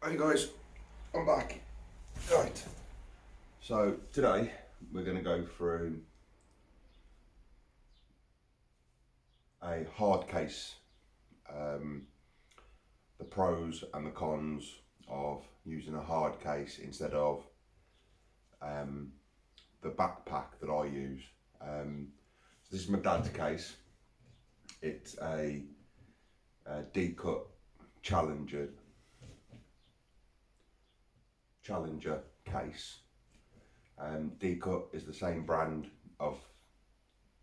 Hey guys, I'm back. Right, so today we're going to go through a hard case, the pros and the cons of using a hard case instead of the backpack that I use. So this is my dad's case. It's a decut Challenger case. Decut is the same brand of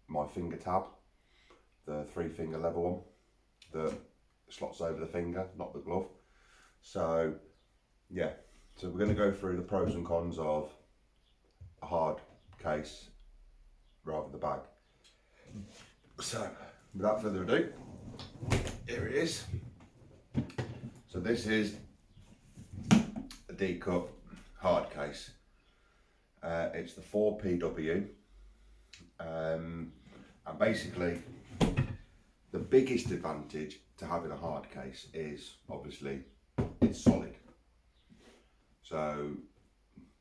my finger tab, the 3-finger level one that slots over the finger, not the glove. So yeah, so we're going to go through the pros and cons of a hard case rather than the bag. So without further ado, here it is. So this is a decut hard case. It's the 4PW, and basically the biggest advantage to having a hard case is obviously it's solid, so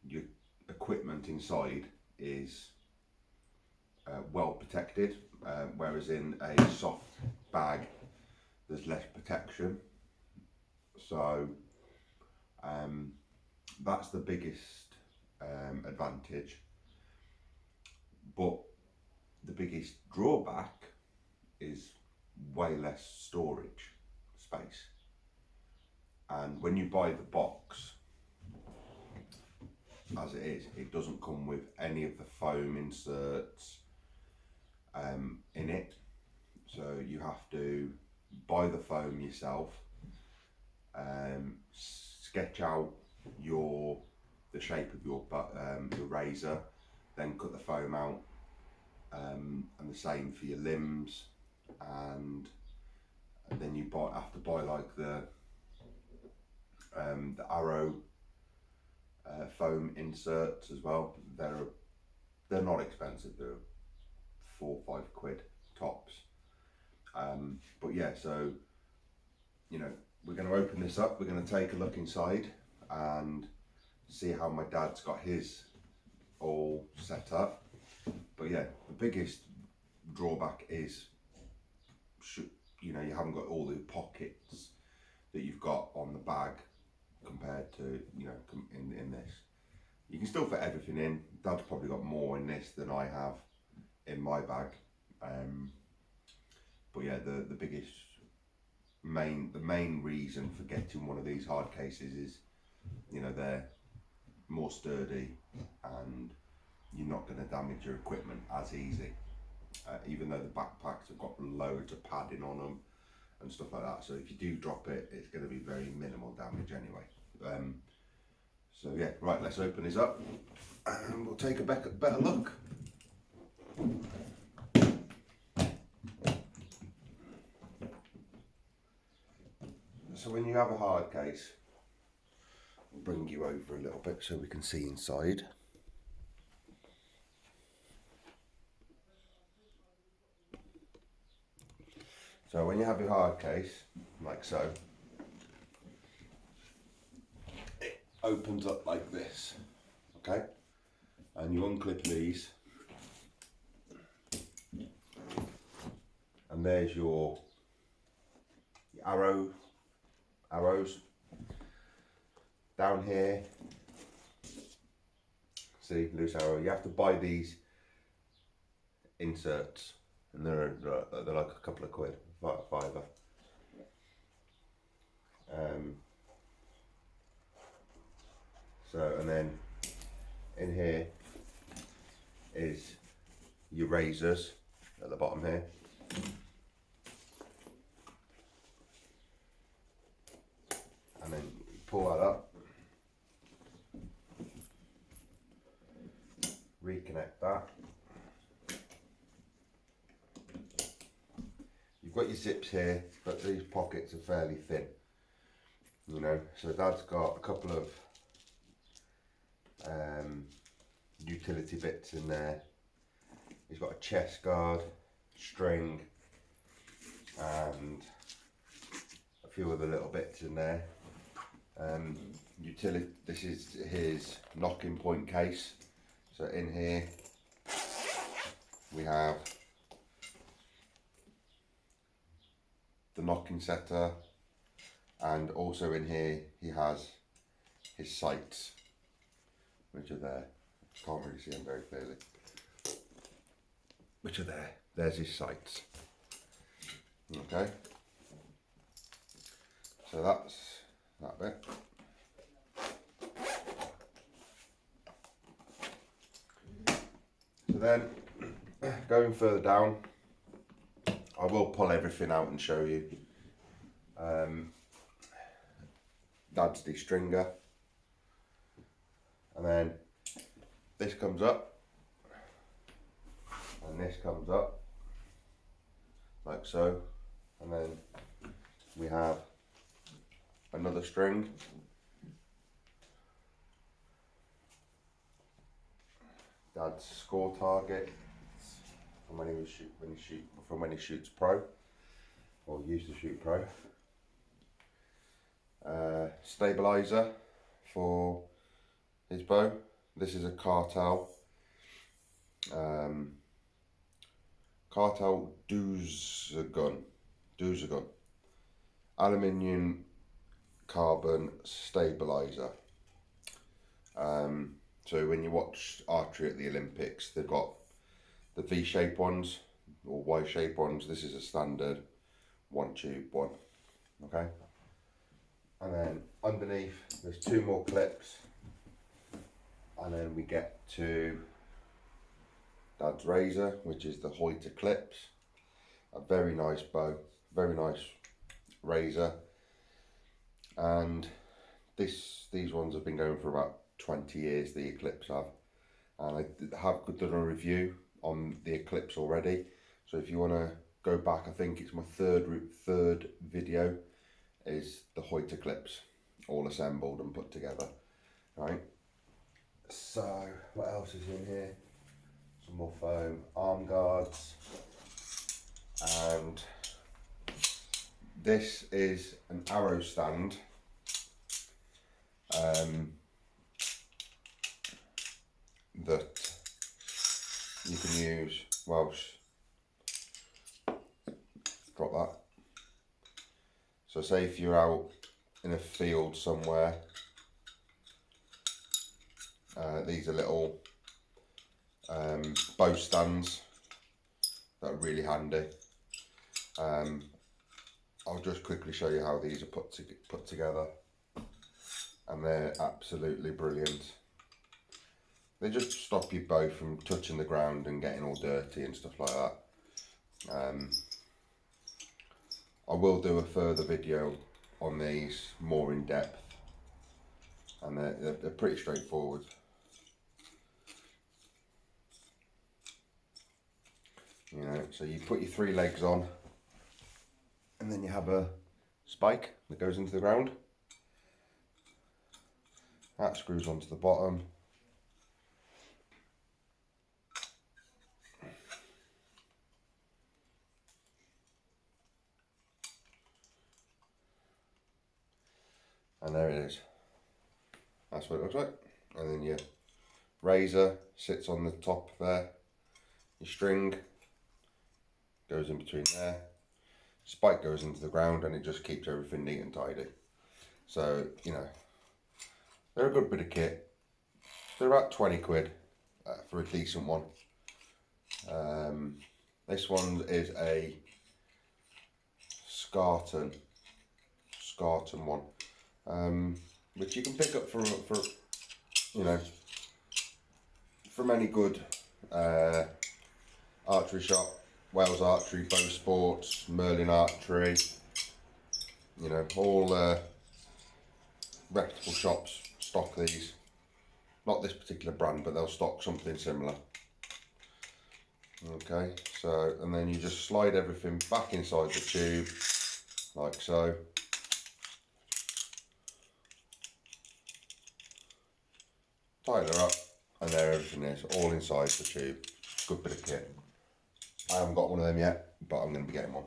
your equipment inside is well protected, whereas in a soft bag there's less protection. So that's the biggest advantage, but the biggest drawback is way less storage space. And when you buy the box as it is, it doesn't come with any of the foam inserts in it, so you have to buy the foam yourself, sketch out the shape of your razor, then cut the foam out, and the same for your limbs, and then you have to buy like the arrow foam inserts as well. They're not expensive, they're £4 or £5 tops. But yeah, so you know, we're going to open this up, we're going to take a look inside and see how my dad's got his all set up. But yeah, the biggest drawback is, you know, you haven't got all the pockets that you've got on the bag compared to, you know, in this. You can still fit everything in. Dad's probably got more in this than I have in my bag. But yeah, the biggest main reason for getting one of these hard cases is, you know, they're more sturdy and you're not going to damage your equipment as easy, even though the backpacks have got loads of padding on them and stuff like that, so if you do drop it, it's going to be very minimal damage anyway. So yeah, right, let's open this up and we'll take a better look. So when you have a hard case, I'll bring you over a little bit so we can see inside. So when you have your hard case, like so, it opens up like this, okay? And you unclip these, and there's your arrows. Down here, see, loose arrow. You have to buy these inserts, and they're like a couple of quid, £5. So, and then in here is your razors at the bottom here. And then you pull that up, reconnect that. You've got your zips here, but these pockets are fairly thin, you know, so Dad's got a couple of utility bits in there. He's got a chest guard, string, and a few other little bits in there. utility. This is his knocking point case. So in here we have the knocking setter, and also in here he has his sights, which are there. Can't really see them very clearly. Which are there. There's his sights. Okay. So that's that bit. So then, going further down, I will pull everything out and show you. Dad's de-stringer, and then this comes up, and this comes up, like so, and then we have another string, Dad's score target from when he shoots pro, or used to shoot pro. Stabilizer for his bow. This is a Cartel. Cartel Duzagun. Aluminium carbon stabilizer. So when you watch archery at the Olympics, they've got the V-shaped ones or Y-shaped ones. This is a standard one tube one. Okay. And then underneath there's two more clips, and then we get to Dad's razor, which is the Hoyt Clips. A very nice bow, very nice razor, and these ones have been going for about 20 years, the Eclipse have, and I have done a review on the Eclipse already, so if you want to go back, I think it's my third video, is the Hoyt Eclipse, all assembled and put together. Right, so what else is in here? Some more foam, arm guards, and this is an arrow stand. That you can use, drop that. So say if you're out in a field somewhere, these are little bow stands that are really handy. I'll just quickly show you how these are put together, and they're absolutely brilliant. They just stop your bow from touching the ground and getting all dirty and stuff like that. I will do a further video on these more in depth, and they're pretty straightforward. You know, so you put your 3 legs on, and then you have a spike that goes into the ground. That screws onto the bottom. And there it is. That's what it looks like. And then your razor sits on the top there. Your string goes in between there. Spike goes into the ground, and it just keeps everything neat and tidy. So, you know, they're a good bit of kit. They're about 20 quid for a decent one. This one is a Scarton one, which you can pick up for you know, from any good archery shop. Wales Archery, Bow Sports, Merlin Archery, you know, all reputable shops stock these. Not this particular brand, but they'll stock something similar. Okay, so, and then you just slide everything back inside the tube, like so. Tighten her up, and there everything is, all inside the tube. Good bit of kit. I haven't got one of them yet, but I'm going to be getting one.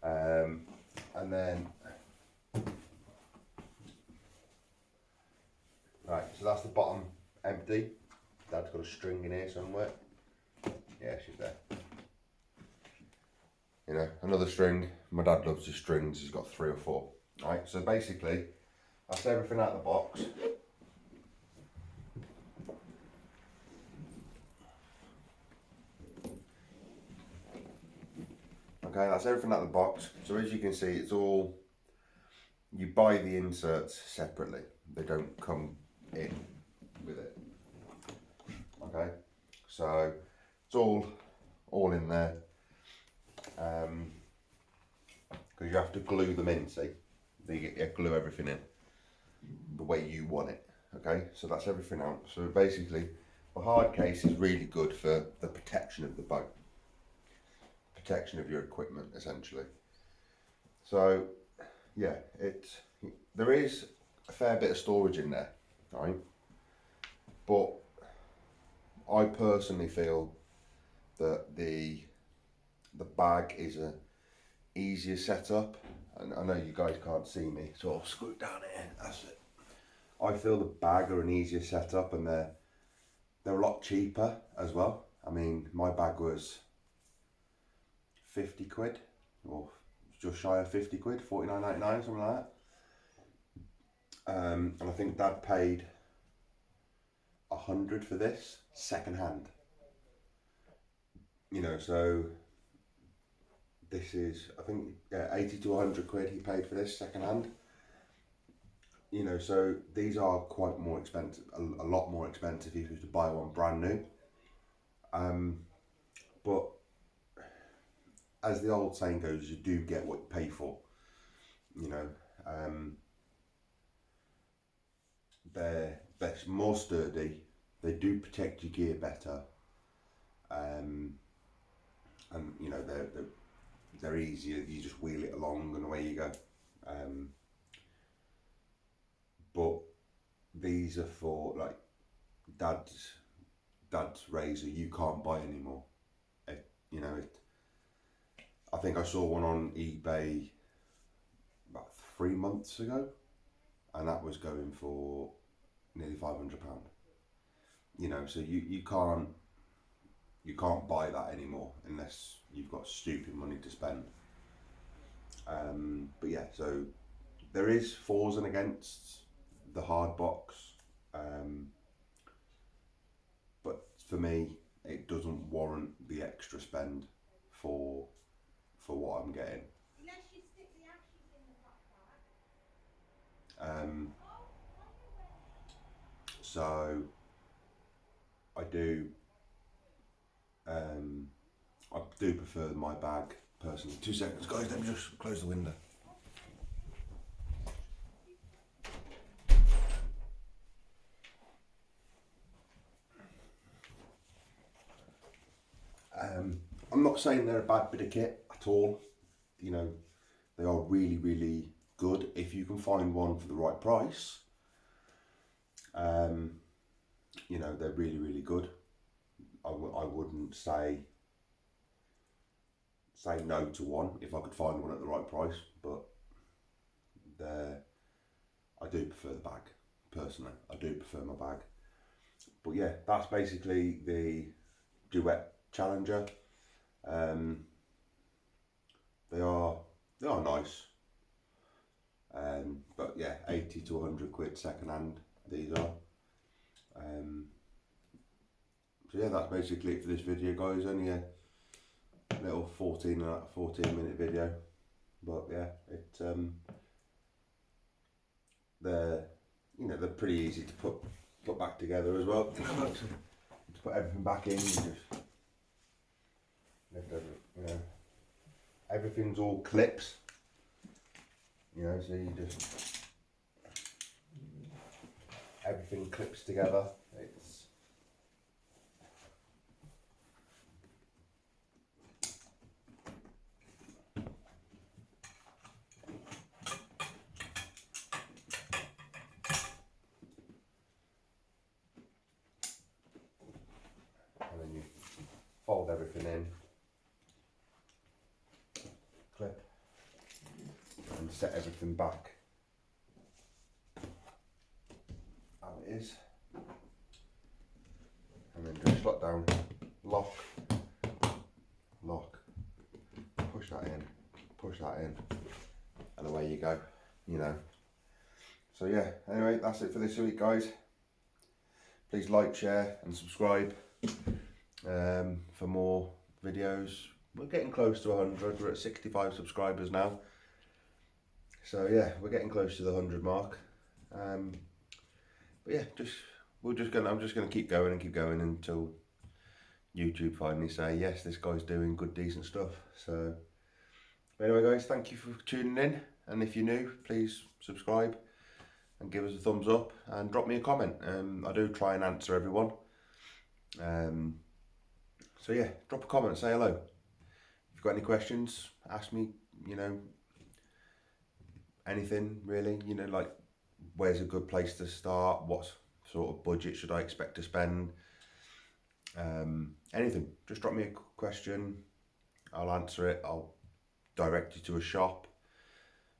And then that's the bottom empty. Dad's got a string in here somewhere. Yeah, she's there. You know, another string. My dad loves his strings. He's got 3 or 4. Right, so basically, that's everything out of the box. Okay, that's everything out of the box. So as you can see, it's all, you buy the inserts separately. They don't come in with it. Okay, so it's all in there. Because you have to glue them in, see? You glue everything in the way you want it. Okay, so that's everything out. So basically, the hard case is really good for the protection of the boat. Protection of your equipment, essentially. So yeah, there is a fair bit of storage in there, right? But I personally feel that the bag is a easier setup, and I know you guys can't see me, so I'll scoot down here. That's it. I feel the bag are an easier setup, and they're a lot cheaper as well. I mean, my bag was 50 quid, or just shy of 50 quid, 49.99, something like that. And I think Dad paid 100 for this second hand. You know, so this is, I think, 80 to 100 quid he paid for this second hand. You know, so these are quite more expensive, a lot more expensive if you were to buy one brand new. But as the old saying goes, you do get what you pay for. You know, they're more sturdy. They do protect your gear better. And you know, they're easier. You just wheel it along and away you go. But these are for like dad's razor. You can't buy anymore. You know, I think I saw one on eBay about 3 months ago, and that was going for nearly £500. You know, so you can't buy that anymore unless you've got stupid money to spend. But yeah, so there is fors and against the hard box, but for me, it doesn't warrant the extra spend for what I'm getting. Unless you stick the ashes in the backpack. So I do prefer my bag personally. 2 seconds, guys. Let me just close the window. I'm not saying they're a bad bit of kit at all. You know, they are really, really good if you can find one for the right price. You know, they're really, really good. I wouldn't say no to one if I could find one at the right price, but I do prefer the bag, personally. I do prefer my bag. But yeah, that's basically the Duet Challenger. They are nice. But yeah, 80 to 100 quid second hand, these are. So yeah, that's basically it for this video, guys. Only a little 14 minute video, but yeah, they're pretty easy to put back together as well. To put everything back in, you just lift everything, everything's all clips, so you just, everything clips together. And then you fold everything in, clip, and set everything back how it is. and then just slot down, lock, lock, push that in, and away you go, you know. So yeah, anyway, that's it for this week, guys. Please like, share and subscribe for more videos. We're getting close to 100, we're at 65 subscribers now. So yeah, we're getting close to the 100 mark. But yeah, I'm just gonna keep going until YouTube finally say, yes, this guy's doing good, decent stuff. So anyway, guys, thank you for tuning in. And if you're new, please subscribe and give us a thumbs up and drop me a comment. I do try and answer everyone. So yeah, drop a comment, say hello. If you've got any questions, ask me, you know, anything really, you know, like where's a good place to start, what sort of budget should I expect to spend, anything. Just drop me a question, I'll answer it, I'll direct you to a shop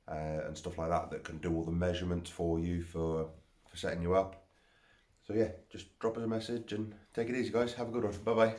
and stuff like that can do all the measurements for you for setting you up. So yeah, just drop us a message and take it easy, guys. Have a good one. Bye bye.